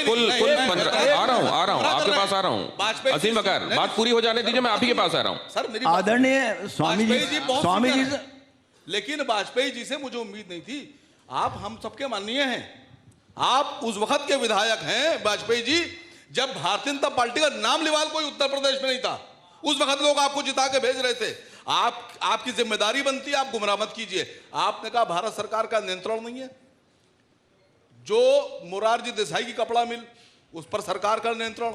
कुल 15। आ रहा हूं आपके पास आ रहा हूं। असीम वकार, बात पूरी हो जाने दीजिए, मैं आप ही के पास आ रहा हूं। सर मेरी आदरणीय स्वामी जी लेकिन वाजपेयी जी से मुझे उम्मीद नहीं थी। आप हम सबके माननीय हैं, आप उस वक्त के विधायक हैं वाजपेयी जी, जब भारतीय जनता पार्टी का नाम लेवाल कोई उत्तर प्रदेश में नहीं था। उस वक्त लोग आपको जिता के भेज रहे थे। आपकी जिम्मेदारी बनती है, आप गुमराह मत कीजिए। आपने कहा भारत सरकार का नियंत्रण नहीं है। जो मोरारजी देसाई की कपड़ा मिल, उस पर सरकार का नियंत्रण।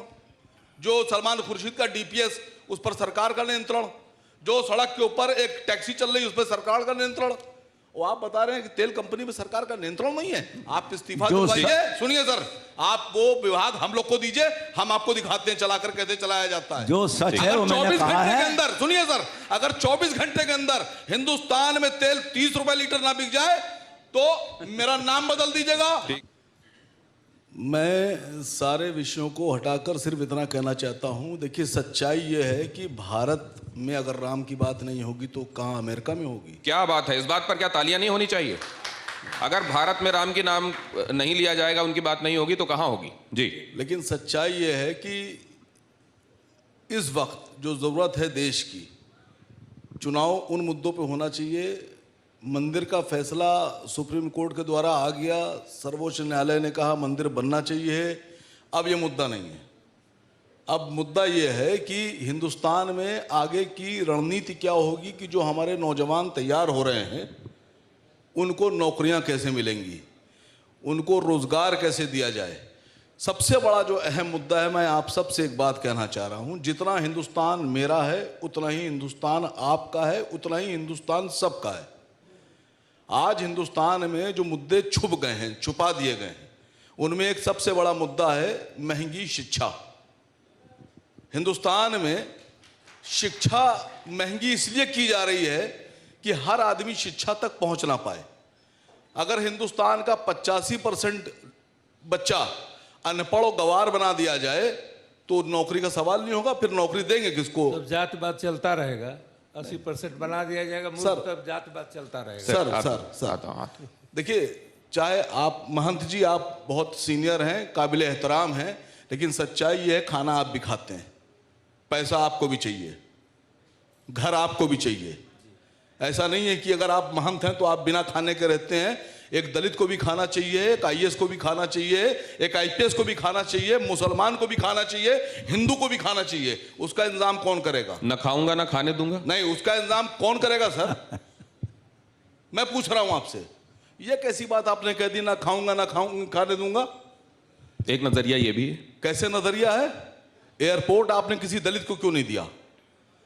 जो सलमान खुर्शीद का डीपीएस, उस पर सरकार का नियंत्रण। जो सड़क के ऊपर एक टैक्सी चल रही है, उस पर सरकार का नियंत्रण। और आप बता रहे हैं कि तेल कंपनी में सरकार का नियंत्रण नहीं है। आप इस्तीफा दिलवाइए। सुनिए सर, आप वो विभाग हम लोग को दीजिए, हम आपको दिखाते हैं चलाकर कैसे चलाया जाता है। जो सच है वो मैंने कहा है। 24 घंटे के अंदर, सुनिए सर, अगर 24 घंटे के अंदर हिंदुस्तान में तेल 30 रुपए लीटर ना बिक जाए तो मेरा नाम बदल दीजिएगा। मैं सारे विषयों को हटाकर सिर्फ इतना कहना चाहता हूं, देखिए सच्चाई यह है कि भारत में अगर राम की बात नहीं होगी तो कहां अमेरिका में होगी। क्या बात है, इस बात पर क्या तालियां नहीं होनी चाहिए? अगर भारत में राम के नाम नहीं लिया जाएगा, उनकी बात नहीं होगी तो कहां होगी? जी, लेकिन सच्चाई यह है कि इस वक्त जो जरूरत है देश की, चुनाव उन मुद्दों पे होना चाहिए। मंदिर का फैसला सुप्रीम कोर्ट के द्वारा आ गया, सर्वोच्च न्यायालय ने कहा मंदिर बनना चाहिए। अब ये मुद्दा नहीं है। अब मुद्दा ये है कि हिंदुस्तान में आगे की रणनीति क्या होगी कि जो हमारे नौजवान तैयार हो रहे हैं उनको नौकरियां कैसे मिलेंगी, उनको रोजगार कैसे दिया जाए। सबसे बड़ा जो अहम मुद्दा है, मैं आप सबसे एक बात कहना चाह रहा हूं, जितना हिंदुस्तान मेरा है उतना ही हिंदुस्तान आपका है, उतना ही हिंदुस्तान सबका है। आज हिंदुस्तान में जो मुद्दे छुप गए हैं, छुपा दिए गए हैं, उनमें एक सबसे बड़ा मुद्दा है महंगी शिक्षा। हिंदुस्तान में शिक्षा महंगी इसलिए की जा रही है कि हर आदमी शिक्षा तक पहुंच ना पाए। अगर हिंदुस्तान का 85% बच्चा अनपढ़ और गवार बना दिया जाए तो नौकरी का सवाल नहीं होगा। फिर नौकरी देंगे किसको? तो जातिवाद चलता रहेगा। 80% बना दिया जाएगा, तब जातिवाद चलता रहेगा। सर देखिए, चाहे आप महंत जी, आप बहुत सीनियर हैं, काबिल एहतराम हैं, लेकिन सच्चाई ये है खाना आप भी खाते हैं, पैसा आपको भी चाहिए, घर आपको भी चाहिए। ऐसा नहीं है कि अगर आप महंत हैं तो आप बिना खाने के रहते हैं। एक दलित को भी खाना चाहिए, एक आईएएस को भी खाना चाहिए, एक आईपीएस को भी खाना चाहिए, मुसलमान को भी खाना चाहिए, हिंदू को भी खाना चाहिए। उसका इंतजाम कौन करेगा? ना खाऊंगा ना खाने दूंगा। नहीं, उसका इंतजाम कौन करेगा सर? मैं पूछ रहा हूं आपसे, ये कैसी बात आपने कह दी, ना खाऊंगा ना खाने दूंगा? एक नजरिया ये भी है। कैसे नजरिया है? एयरपोर्ट आपने किसी दलित को क्यों नहीं दिया?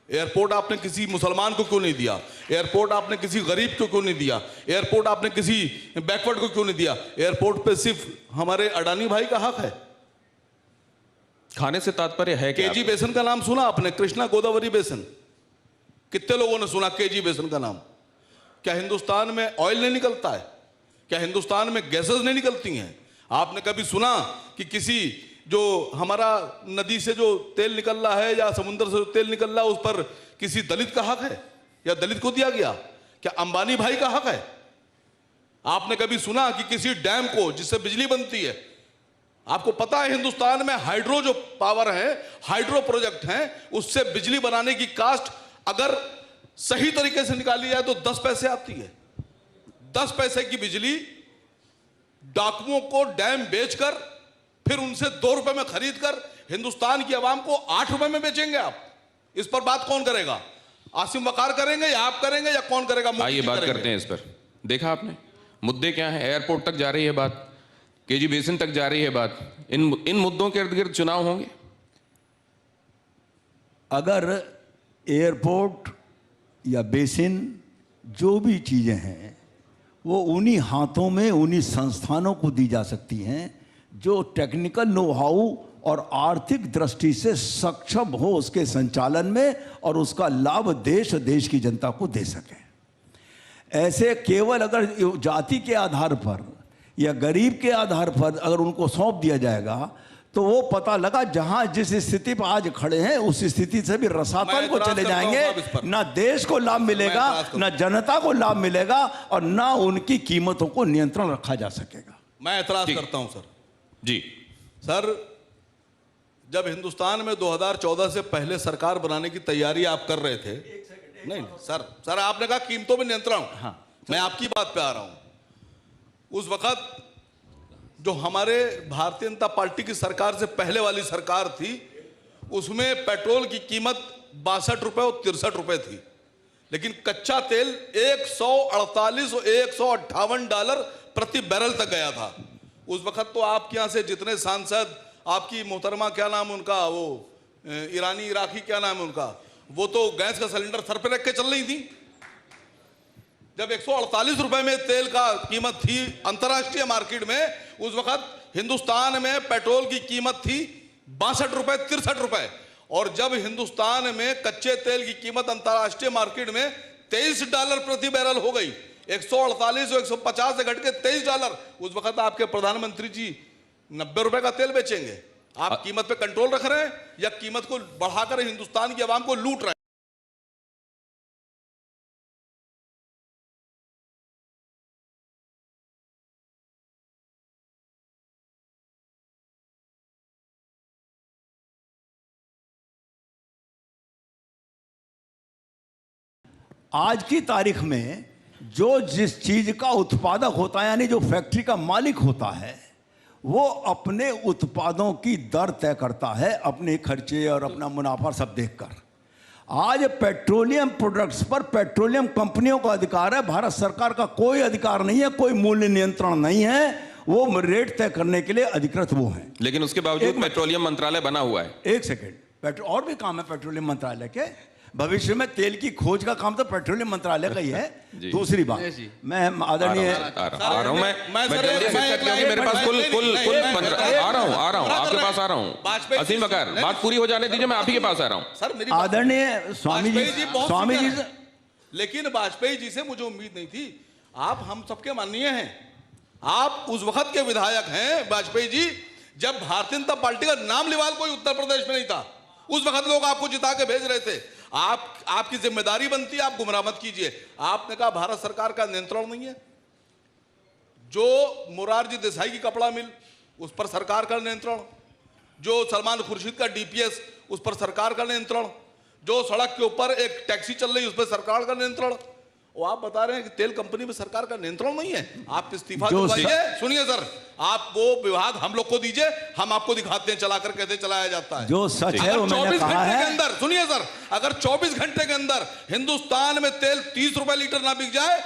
एयरपोर्ट आपने किसी मुसलमान को क्यों नहीं दिया? एयरपोर्ट आपने किसी गरीब को क्यों नहीं दिया? एयरपोर्ट आपने किसी बैकवर्ड को क्यों नहीं दिया? एयरपोर्ट पे सिर्फ हमारे अडानी भाई का हक है। खाने से तात्पर्य है कि केजी बेसन का नाम सुना आपने? कृष्णा गोदावरी बेसन, कितने लोगों ने सुना केजी बेसन का नाम? क्या हिंदुस्तान में ऑयल नहीं निकलता है? क्या हिंदुस्तान में गैसेस नहीं निकलती हैं? आपने कभी सुना कि किसी जो हमारा नदी से जो तेल निकल रहा है या समुद्र से जो तेल निकल रहा है उस पर किसी दलित का हक है या दलित को दिया गया? क्या अंबानी भाई का हक है? आपने कभी सुना कि किसी डैम को जिससे बिजली बनती है? आपको पता है हिंदुस्तान में हाइड्रो जो पावर है, हाइड्रो प्रोजेक्ट हैं, उससे बिजली बनाने की कास्ट अगर सही तरीके से निकाली जाए तो 10 पैसे आती है। 10 पैसे की बिजली डाकुओं को डैम बेचकर फिर उनसे 2 रुपए में खरीद कर हिंदुस्तान की आवाम को 8 रुपए में बेचेंगे आप। इस पर बात कौन करेगा? आसिम वकार करेंगे या आप करेंगे या कौन करेगा? आइए बात करते हैं इस पर। देखा आपने मुद्दे क्या है? एयरपोर्ट तक जा रही है बात, केजी बेसिन तक जा रही है बात। इन मुद्दों के इर्द गिर्द चुनाव होंगे। अगर एयरपोर्ट या बेसिन जो भी चीज़ें हैं वो उन्हीं हाथों में, उन्हीं संस्थानों को दी जा सकती हैं जो टेक्निकल नो हाउ और आर्थिक दृष्टि से सक्षम हो उसके संचालन में और उसका लाभ देश की जनता को दे सके। ऐसे केवल अगर जाति के आधार पर या गरीब के आधार पर अगर उनको सौंप दिया जाएगा तो वो पता लगा जहां जिस स्थिति पर आज खड़े हैं उस स्थिति से भी रसातल को चले जाएंगे। ना देश को लाभ मिलेगा, ना जनता को लाभ मिलेगा और ना उनकी कीमतों को नियंत्रण रखा जा सकेगा। मैं एतराज करता हूं सर जी। सर, जब हिंदुस्तान में 2014 से पहले सरकार बनाने की तैयारी आप कर रहे थे, नहीं सर आपने कहा कीमतों में नियंत्रण। हाँ, मैं आपकी बात पे आ रहा हूं। उस वक्त जो हमारे भारतीय जनता पार्टी की सरकार से पहले वाली सरकार थी, उसमें पेट्रोल की कीमत 62 रुपए और 63 रुपए थी, लेकिन कच्चा तेल 148 और $158 प्रति बैरल तक गया था। उस वक्त तो आपके यहां से जितने सांसद, आपकी मोहतरमा क्या नाम उनका, वो ईरानी इराकी क्या नाम है उनका, वो तो गैस का सिलेंडर सर पे रख के चल रही थी। जब 148 रुपए में तेल का कीमत थी अंतर्राष्ट्रीय मार्केट में, उस वक्त हिंदुस्तान में पेट्रोल की कीमत थी 62 रुपए 63 रुपए। और जब हिंदुस्तान में कच्चे तेल की कीमत अंतर्राष्ट्रीय मार्केट में $23 प्रति बैरल हो गई, 148 और 150 से घट के $23, उस वक्त आपके प्रधानमंत्री जी 90 रुपए का तेल बेचेंगे। आप कीमत पे कंट्रोल रख रहे हैं या कीमत को बढ़ाकर हिंदुस्तान की आवाम को लूट रहे हैं? आज की तारीख में जो जिस चीज का उत्पादक होता है, यानी जो फैक्ट्री का मालिक होता है, वो अपने उत्पादों की दर तय करता है अपने खर्चे और अपना मुनाफा सब देखकर। आज पेट्रोलियम प्रोडक्ट्स पर पेट्रोलियम कंपनियों का अधिकार है, भारत सरकार का कोई अधिकार नहीं है, कोई मूल्य नियंत्रण नहीं है। वो रेट तय करने के लिए अधिकृत वो हैं। लेकिन उसके बावजूद पेट्रोलियम मंत्रालय बना हुआ है। एक सेकेंड, और भी काम है पेट्रोलियम मंत्रालय के। भविष्य में तेल की खोज का काम तो पेट्रोलियम मंत्रालय का ही है। दूसरी बात, मैं आदरणीय आ रहा हूं मैं जल्दी से कट, क्योंकि मेरे पास कुल आ रहा हूं आपके पास आ रहा हूं। असीम बकर, बात पूरी हो जाने दीजिए, मैं आप ही के पास आ रहा हूं। सर मेरी आदरणीय स्वामी जी, लेकिन वाजपेयी जी से मुझे उम्मीद नहीं थी। आप हम सबके माननीय हैं, आप उस वक्त के विधायक हैं वाजपेयी जी, जब भारतीय जनता पार्टी का नाम लिवाल कोई उत्तर प्रदेश में नहीं था। उस वक्त लोग आपको जिता के भेज रहे थे। आपकी जिम्मेदारी बनती है, आप गुमराह मत कीजिए। आपने कहा भारत सरकार का नियंत्रण नहीं है। जो मोरारजी देसाई की कपड़ा मिल, उस पर सरकार का नियंत्रण। जो सलमान खुर्शीद का डीपीएस, उस पर सरकार का नियंत्रण। जो सड़क के ऊपर एक टैक्सी चल रही, उस पर सरकार का नियंत्रण। और आप बता रहे हैं कि तेल कंपनी में सरकार का नियंत्रण नहीं है। आप इस्तीफा दिलवाइए। सुनिए सर, आप वो विभाग हम लोग को दीजिए, हम आपको दिखाते हैं चलाकर कैसे चलाया जाता है। जो सच है वो मैंने कहा है। के अंदर सुनिए सर, अगर 24 घंटे के अंदर हिंदुस्तान में तेल 30 रुपए लीटर ना बिक जाए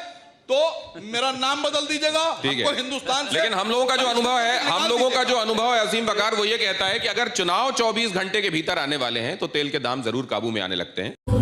तो मेरा नाम बदल दीजिएगा। हमको हिंदुस्तान से, लेकिन हम लोगों का जो अनुभव है, असीम बकार, वो ये कहता है कि अगर चुनाव 24 घंटे के भीतर आने वाले हैं तो तेल के दाम जरूर काबू में आने लगते हैं।